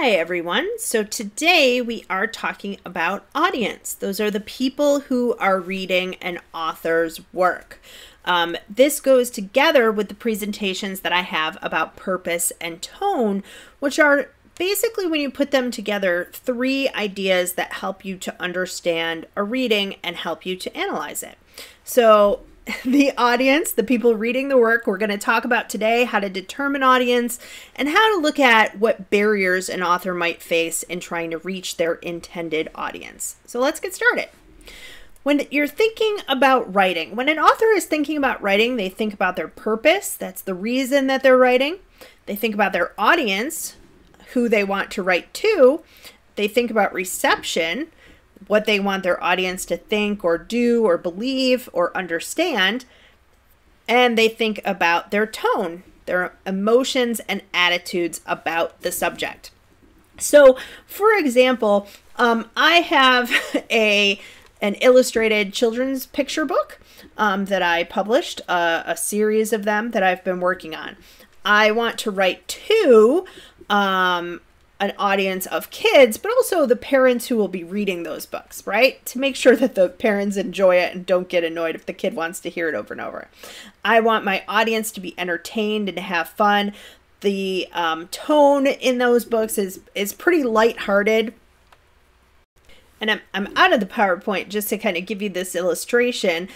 Hi everyone. So today we are talking about audience. Those are the people who are reading an author's work. This goes together with the presentations that I have about purpose and tone, which are basically, when you put them together, three ideas that help you to understand a reading and help you to analyze it. So the audience, the people reading the work, we're going to talk about today how to determine audience and how to look at what barriers an author might face in trying to reach their intended audience. So let's get started. When you're thinking about writing, when an author is thinking about writing, they think about their purpose. That's the reason that they're writing. They think about their audience, who they want to write to. They think about reception, what they want their audience to think or do or believe or understand. And they think about their tone, their emotions and attitudes about the subject. So, for example, I have an illustrated children's picture book that I published, a series of them that I've been working on. I want to write to an audience of kids, but also the parents who will be reading those books, right? To make sure that the parents enjoy it and don't get annoyed if the kid wants to hear it over and over. I want my audience to be entertained and to have fun. The tone in those books is pretty lighthearted. And I'm out of the PowerPoint just to kind of give you this illustration.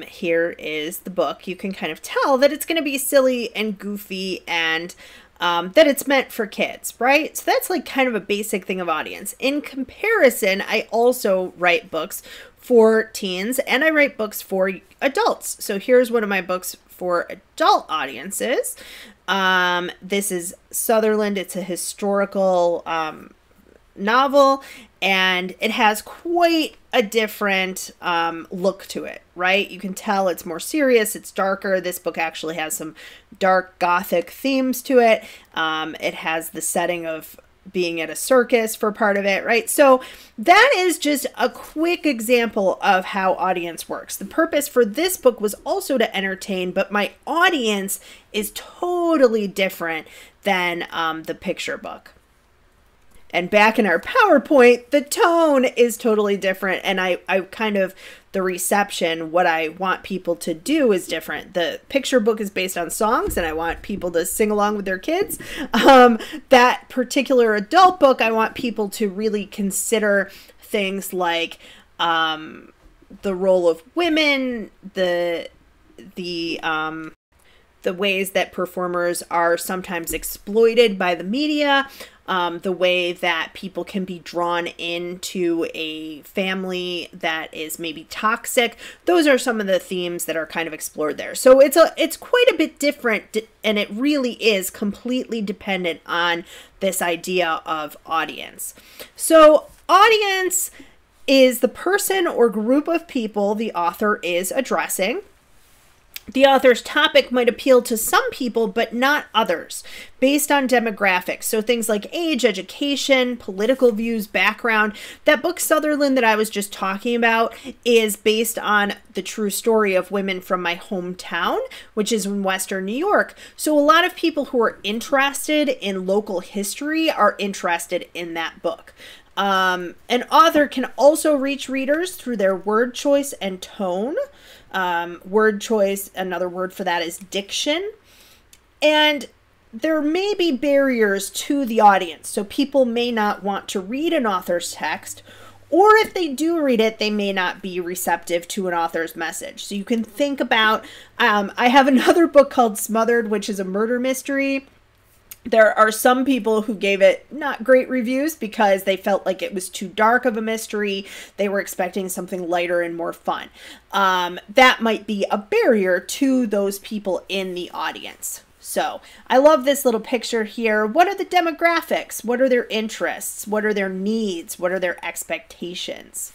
Here is the book. You can kind of tell that it's going to be silly and goofy and that it's meant for kids, right? So that's like kind of a basic thing of audience. In comparison, I also write books for teens and I write books for adults. So here's one of my books for adult audiences. This is Sutherland. It's a historical novel, and it has quite a different look to it, right? You can tell it's more serious, it's darker. This book actually has some dark Gothic themes to it. It has the setting of being at a circus for part of it, right? So that is just a quick example of how audience works. The purpose for this book was also to entertain, but my audience is totally different than the picture book. And back in our PowerPoint, the tone is totally different. And I kind of, the reception, what I want people to do is different. The picture book is based on songs and I want people to sing along with their kids. That particular adult book, I want people to really consider things like the role of women, the ways that performers are sometimes exploited by the media, the way that people can be drawn into a family that is maybe toxic. Those are some of the themes that are kind of explored there. So it's quite a bit different, and it really is completely dependent on this idea of audience. So audience is the person or group of people the author is addressing. The author's topic might appeal to some people, but not others, based on demographics. So things like age, education, political views, background. That book, Sutherland, that I was just talking about, is based on the true story of women from my hometown, which is in Western New York. So a lot of people who are interested in local history are interested in that book. An author can also reach readers through their word choice and tone. Word choice, another word for that is diction. And there may be barriers to the audience. So people may not want to read an author's text, or if they do read it, they may not be receptive to an author's message. So you can think about, I have another book called Smothered, which is a murder mystery. There are some people who gave it not great reviews because they felt like it was too dark of a mystery. They were expecting something lighter and more fun. That might be a barrier to those people in the audience. So I love this little picture here. What are the demographics? What are their interests? What are their needs? What are their expectations?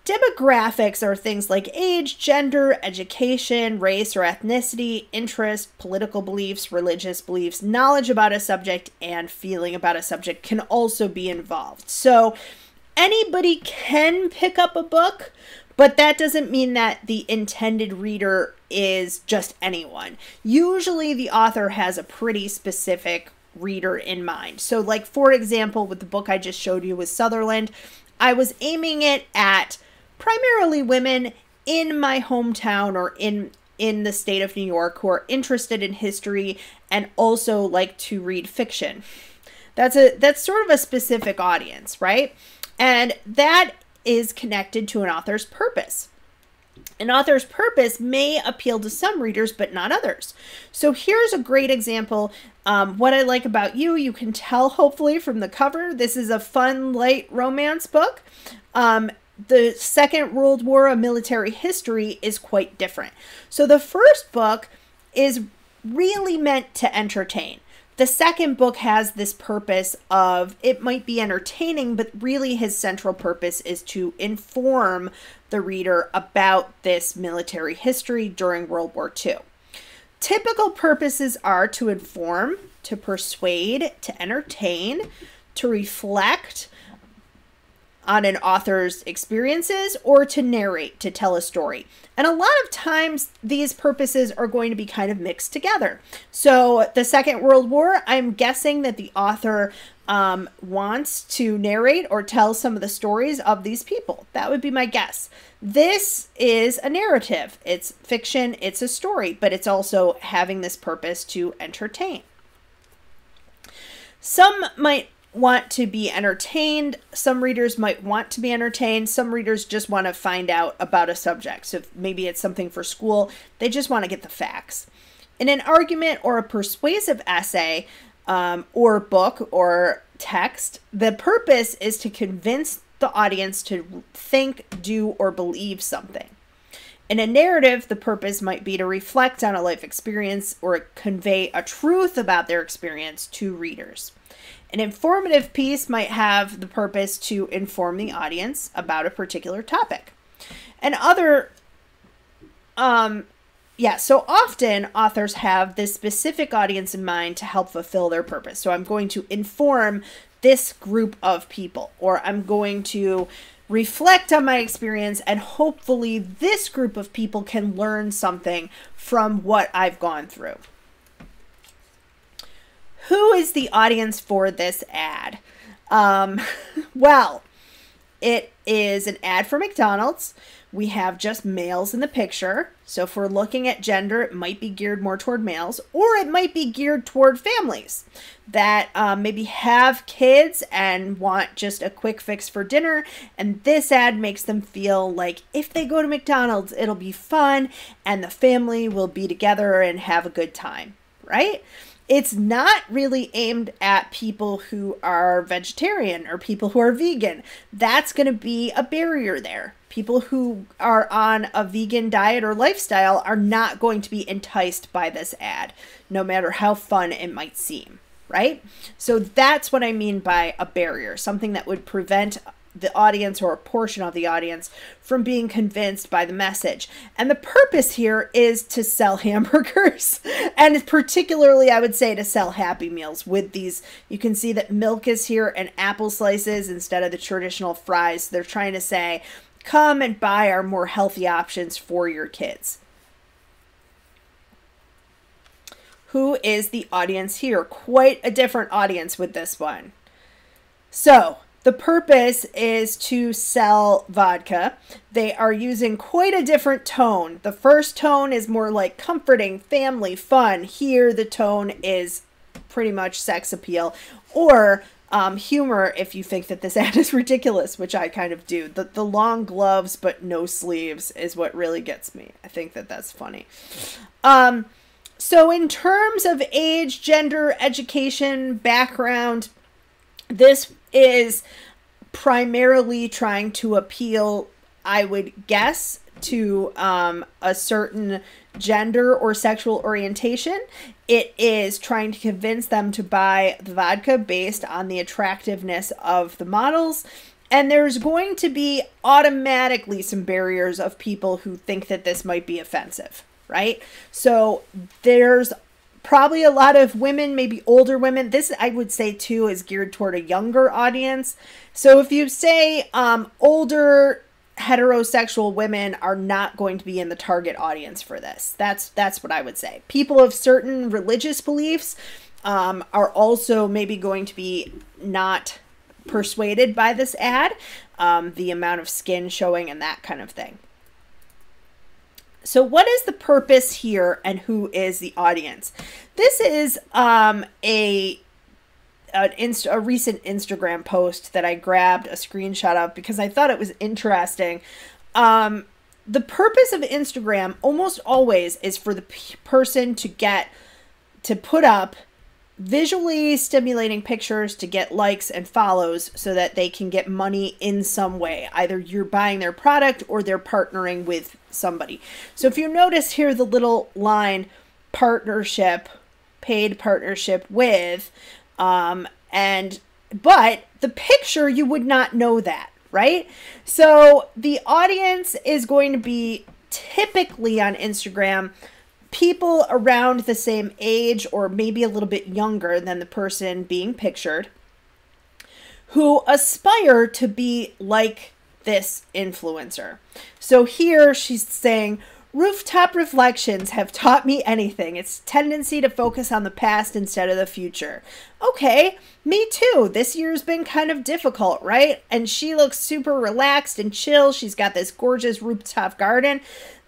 Demographics are things like age, gender, education, race or ethnicity, interest, political beliefs, religious beliefs, knowledge about a subject, and feeling about a subject can also be involved. So anybody can pick up a book, but that doesn't mean that the intended reader is just anyone. Usually the author has a pretty specific reader in mind. So like, for example, with the book I just showed you with Sutherland, I was aiming it at primarily women in my hometown or in the state of New York who are interested in history and also like to read fiction. That's sort of a specific audience, right? And that is connected to an author's purpose. An author's purpose may appeal to some readers, but not others. So here's a great example. What I like about you, you can tell hopefully from the cover, this is a fun, light romance book. The Second World War, A Military History, is quite different. So the first book is really meant to entertain. The second book has this purpose of, it might be entertaining, but really his central purpose is to inform the reader about this military history during World War II. Typical purposes are to inform, to persuade, to entertain, to reflect on an author's experiences, or to narrate, to tell a story. And a lot of times these purposes are going to be kind of mixed together. So the Second World War, I'm guessing that the author wants to narrate or tell some of the stories of these people. That would be my guess. This is a narrative. It's fiction, it's a story, but it's also having this purpose to entertain. Some might want to be entertained. Some readers might want to be entertained. Some readers just want to find out about a subject. So maybe it's something for school. They just want to get the facts. In an argument or a persuasive essay or book or text, the purpose is to convince the audience to think, do, or believe something. In a narrative, the purpose might be to reflect on a life experience or convey a truth about their experience to readers. An informative piece might have the purpose to inform the audience about a particular topic. And so often authors have this specific audience in mind to help fulfill their purpose. So I'm going to inform this group of people, or I'm going to reflect on my experience, and hopefully this group of people can learn something from what I've gone through. Who is the audience for this ad? Well, it is an ad for McDonald's. We have just males in the picture. So if we're looking at gender, it might be geared more toward males, or it might be geared toward families that maybe have kids and want just a quick fix for dinner. And this ad makes them feel like if they go to McDonald's, it'll be fun and the family will be together and have a good time, right? It's not really aimed at people who are vegetarian or people who are vegan. That's going to be a barrier there. People who are on a vegan diet or lifestyle are not going to be enticed by this ad, no matter how fun it might seem, right? So that's what I mean by a barrier, something that would prevent the audience or a portion of the audience from being convinced by the message. And the purpose here is to sell hamburgers, and particularly I would say to sell Happy Meals with these. You can see that milk is here and apple slices instead of the traditional fries. They're trying to say, come and buy our more healthy options for your kids. Who is the audience here? Quite a different audience with this one. So the purpose is to sell vodka. They are using quite a different tone. The first tone is more like comforting, family, fun. Here, the tone is pretty much sex appeal or humor if you think that this ad is ridiculous, which I kind of do. The long gloves but no sleeves is what really gets me. I think that that's funny. So in terms of age, gender, education, background, this is primarily trying to appeal, I would guess, to a certain gender or sexual orientation. It is trying to convince them to buy the vodka based on the attractiveness of the models. And there's going to be automatically some barriers of people who think that this might be offensive, right? So there's probably a lot of women, maybe older women. This, I would say, too, is geared toward a younger audience. So if you say older heterosexual women are not going to be in the target audience for this. That's what I would say. People of certain religious beliefs are also maybe going to be not persuaded by this ad, the amount of skin showing and that kind of thing. So what is the purpose here and who is the audience? This is a recent Instagram post that I grabbed a screenshot of because I thought it was interesting. The purpose of Instagram almost always is for the person to put up visually stimulating pictures to get likes and follows so that they can get money in some way. Either you're buying their product or they're partnering with somebody. So if you notice here, the little line partnership, paid partnership with, but the picture, you would not know that, right? So the audience is going to be typically on Instagram people around the same age or maybe a little bit younger than the person being pictured who aspire to be like this influencer. So here she's saying, rooftop reflections have taught me anything. It's tendency to focus on the past instead of the future. Okay, me too. This year's been kind of difficult, right? And she looks super relaxed and chill. She's got this gorgeous rooftop garden.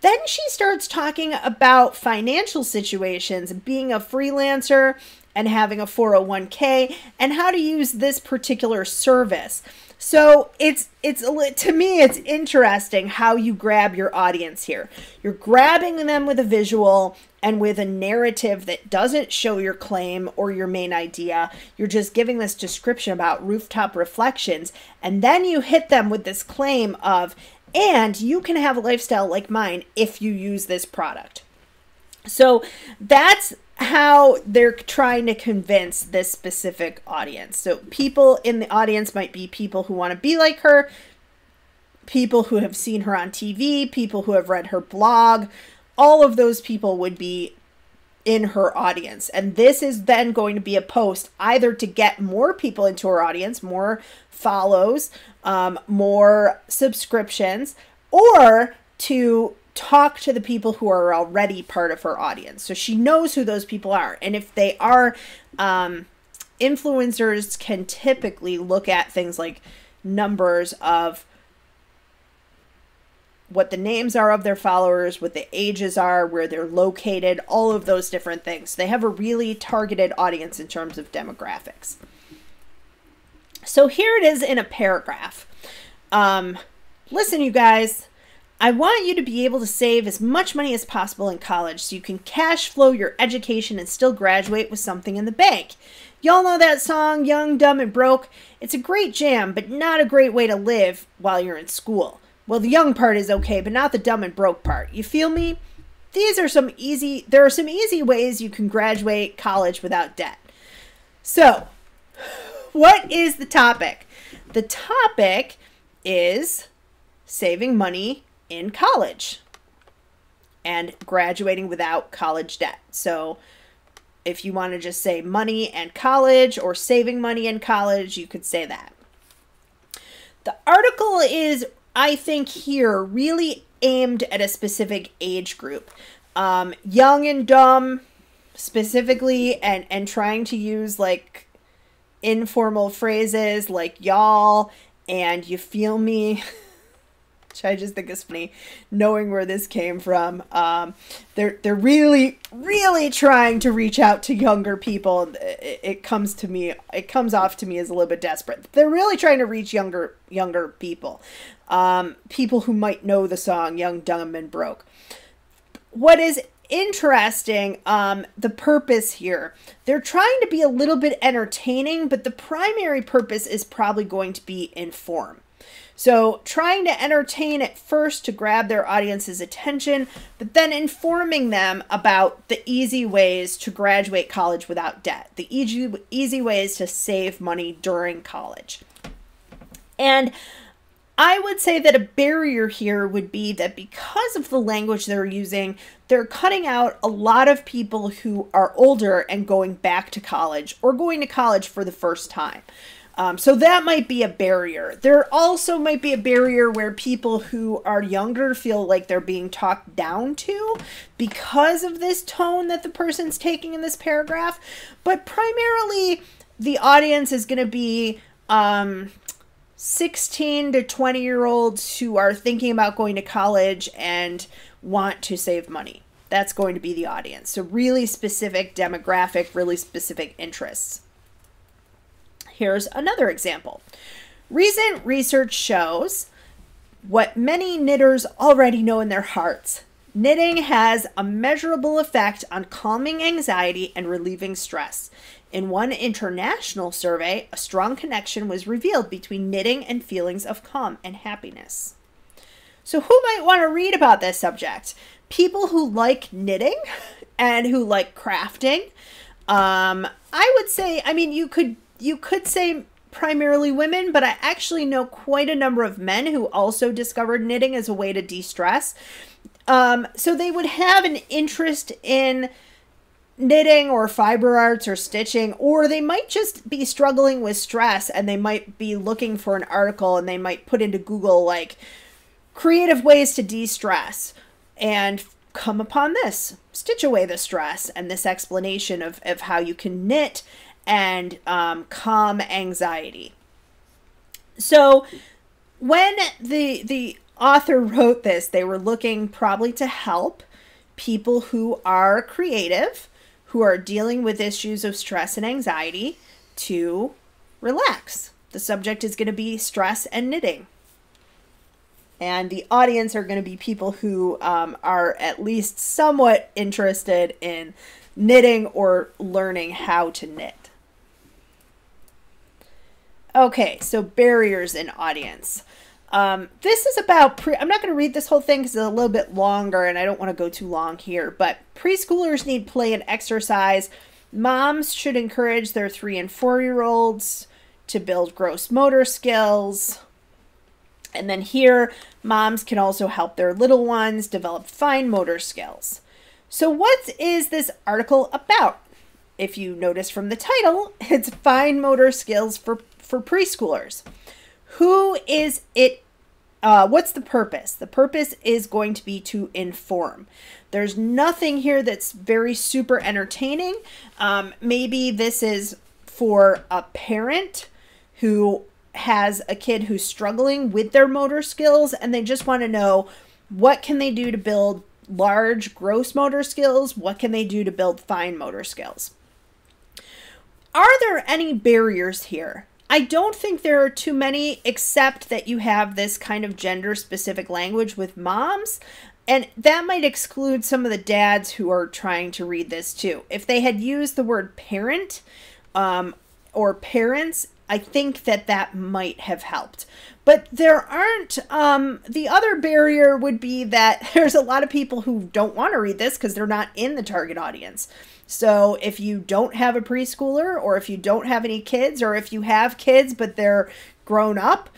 Then she starts talking about financial situations, being a freelancer and having a 401k and how to use this particular service. So to me, it's interesting how you grab your audience here. You're grabbing them with a visual and with a narrative that doesn't show your claim or your main idea. You're just giving this description about rooftop reflections. And then you hit them with this claim of, and you can have a lifestyle like mine if you use this product. So that's how they're trying to convince this specific audience. So people in the audience might be people who want to be like her, people who have seen her on TV, people who have read her blog. All of those people would be in her audience. And this is then going to be a post either to get more people into her audience, more follows, more subscriptions, or to talk to the people who are already part of her audience. So she knows who those people are. And if they are, influencers can typically look at things like numbers of what the names are of their followers, what the ages are, where they're located, all of those different things. They have a really targeted audience in terms of demographics. So here it is in a paragraph. Listen, you guys, I want you to be able to save as much money as possible in college so you can cash flow your education and still graduate with something in the bank. Y'all know that song, Young, Dumb, and Broke? It's a great jam, but not a great way to live while you're in school. Well, the young part is okay, but not the dumb and broke part. You feel me? There are some easy ways you can graduate college without debt. So, what is the topic? The topic is saving money in college and graduating without college debt. So, if you want to just say money and college or saving money in college, you could say that. The article is, I think, here really aimed at a specific age group. Young and dumb specifically, and trying to use like informal phrases like y'all and you feel me, which I just think is funny, knowing where this came from. They're really, really trying to reach out to younger people. It comes off to me as a little bit desperate. They're really trying to reach younger people. People who might know the song Young, Dumb, and Broke. What is interesting, the purpose here, they're trying to be a little bit entertaining, but the primary purpose is probably going to be inform. So trying to entertain at first to grab their audience's attention, but then informing them about the easy ways to graduate college without debt, the easy ways to save money during college. And I would say that a barrier here would be that because of the language they're using, they're cutting out a lot of people who are older and going back to college or going to college for the first time. So that might be a barrier. There also might be a barrier where people who are younger feel like they're being talked down to because of this tone that the person's taking in this paragraph. But primarily, the audience is going to be 16 to 20-year-olds who are thinking about going to college and want to save money. That's going to be the audience. So really specific demographic, really specific interests. Here's another example. Recent research shows what many knitters already know in their hearts. Knitting has a measurable effect on calming anxiety and relieving stress. In one international survey, a strong connection was revealed between knitting and feelings of calm and happiness. So who might want to read about this subject? People who like knitting and who like crafting. I would say, I mean, you could say primarily women, but I actually know quite a number of men who also discovered knitting as a way to de-stress. So they would have an interest in knitting or fiber arts or stitching, or they might just be struggling with stress and they might be looking for an article and they might put into Google like creative ways to de-stress and come upon this, stitch away the stress, and this explanation of how you can knit and calm anxiety. So when the author wrote this, they were looking probably to help people who are creative, who are dealing with issues of stress and anxiety, to relax. The subject is going to be stress and knitting. And the audience are going to be people who are at least somewhat interested in knitting or learning how to knit. Okay, so barriers in audience. This is about, I'm not going to read this whole thing because it's a little bit longer and I don't want to go too long here, but preschoolers need play and exercise. Moms should encourage their 3- and 4-year-olds to build gross motor skills. And then here, moms can also help their little ones develop fine motor skills. So what is this article about? If you notice from the title, it's fine motor skills for preschoolers. Who is it? What's the purpose? The purpose is going to be to inform. There's nothing here that's very super entertaining. Maybe this is for a parent who has a kid who's struggling with their motor skills and they just want to know what can they do to build large gross motor skills? What can they do to build fine motor skills? Are there any barriers here? I don't think there are too many, except that you have this kind of gender-specific language with moms, and that might exclude some of the dads who are trying to read this too. If they had used the word parent or parents, I think that might have helped. But there aren't, the other barrier would be that there's a lot of people who don't want to read this because they're not in the target audience. So if you don't have a preschooler, or if you don't have any kids, or if you have kids but they're grown up,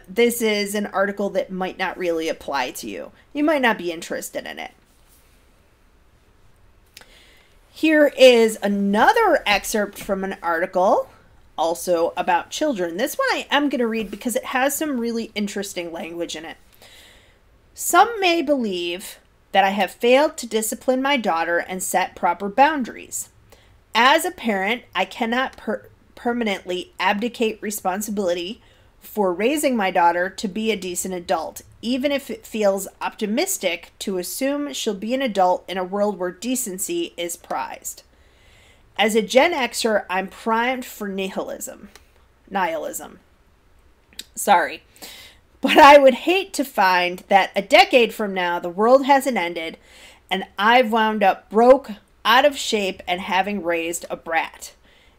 this is an article that might not really apply to you. You might not be interested in it. Here is another excerpt from an article, also about children. This one I am going to read because it has some really interesting language in it. Some may believe that I have failed to discipline my daughter and set proper boundaries. As a parent, I cannot permanently abdicate responsibility for raising my daughter to be a decent adult, even if it feels optimistic to assume she'll be an adult in a world where decency is prized. As a Gen Xer, I'm primed for nihilism. Sorry. But I would hate to find that a decade from now, the world hasn't ended, and I've wound up broke, out of shape, and having raised a brat.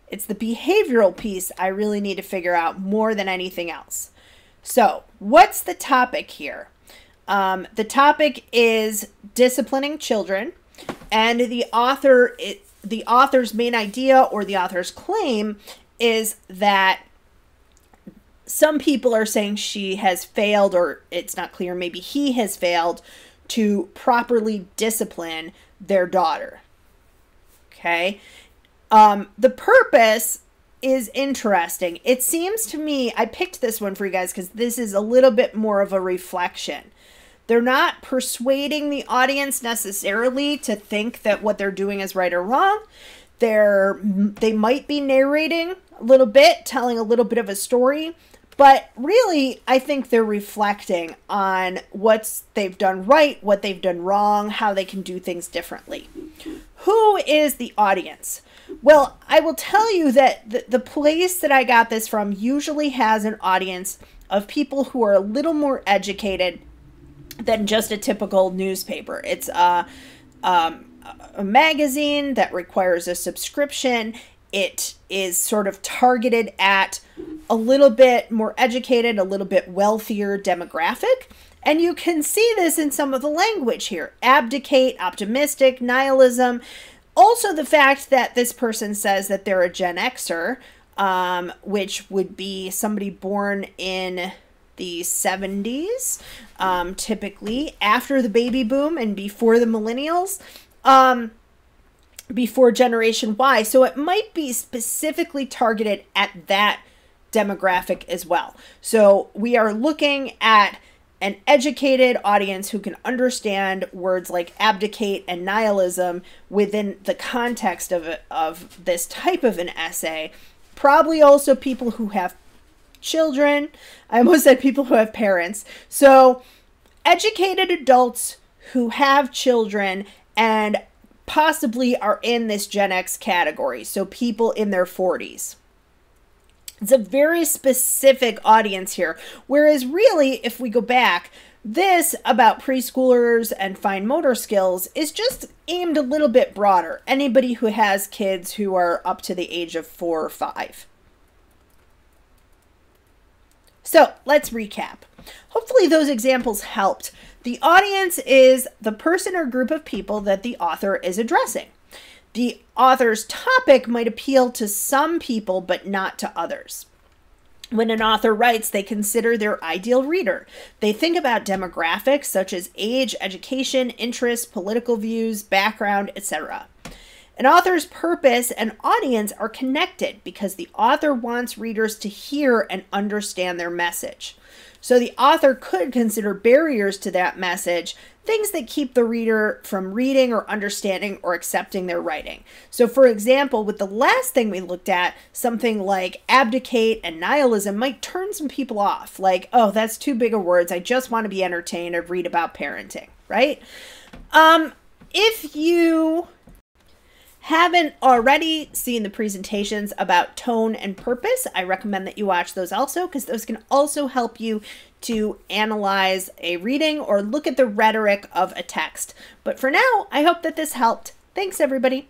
It's the behavioral piece I really need to figure out more than anything else. So, what's the topic here? The topic is disciplining children, and the author's main idea, or the author's claim, is that some people are saying she has failed, or it's not clear, maybe he has failed to properly discipline their daughter. Okay. The purpose is interesting. It seems to me, I picked this one for you guys because this is a little bit more of a reflection. They're not persuading the audience necessarily to think that what they're doing is right or wrong. They might be narrating a little bit, telling a little bit of a story, but really, I think they're reflecting on what they've done right, what they've done wrong, how they can do things differently. Who is the audience? Well, I will tell you that the place that I got this from usually has an audience of people who are a little more educated than just a typical newspaper. It's a magazine that requires a subscription. It is sort of targeted at a little bit more educated, a little bit wealthier demographic. And you can see this in some of the language here. Abdicate, optimistic, nihilism. Also the fact that this person says that they're a Gen Xer, which would be somebody born in the 70s, typically after the baby boom and before the millennials, before Generation Y. So it might be specifically targeted at that demographic as well. So we are looking at an educated audience who can understand words like abdicate and nihilism within the context of this type of an essay. Probably also people who have children. I almost said people who have parents. So educated adults who have children and possibly are in this Gen X category. So people in their 40s. It's a very specific audience here. Whereas really, if we go back, this about preschoolers and fine motor skills is just aimed a little bit broader. Anybody who has kids who are up to the age of 4 or 5. So let's recap. Hopefully those examples helped. The audience is the person or group of people that the author is addressing. The author's topic might appeal to some people, but not to others. When an author writes, they consider their ideal reader. They think about demographics such as age, education, interests, political views, background, etc. An author's purpose and audience are connected because the author wants readers to hear and understand their message. So the author could consider barriers to that message, things that keep the reader from reading or understanding or accepting their writing. So for example, with the last thing we looked at, something like abdicate and nihilism might turn some people off. Like, oh, that's too big of words. I just want to be entertained or read about parenting, right? If you haven't already seen the presentations about tone and purpose, I recommend that you watch those also, because those can also help you to analyze a reading or look at the rhetoric of a text. But for now, I hope that this helped. Thanks, everybody.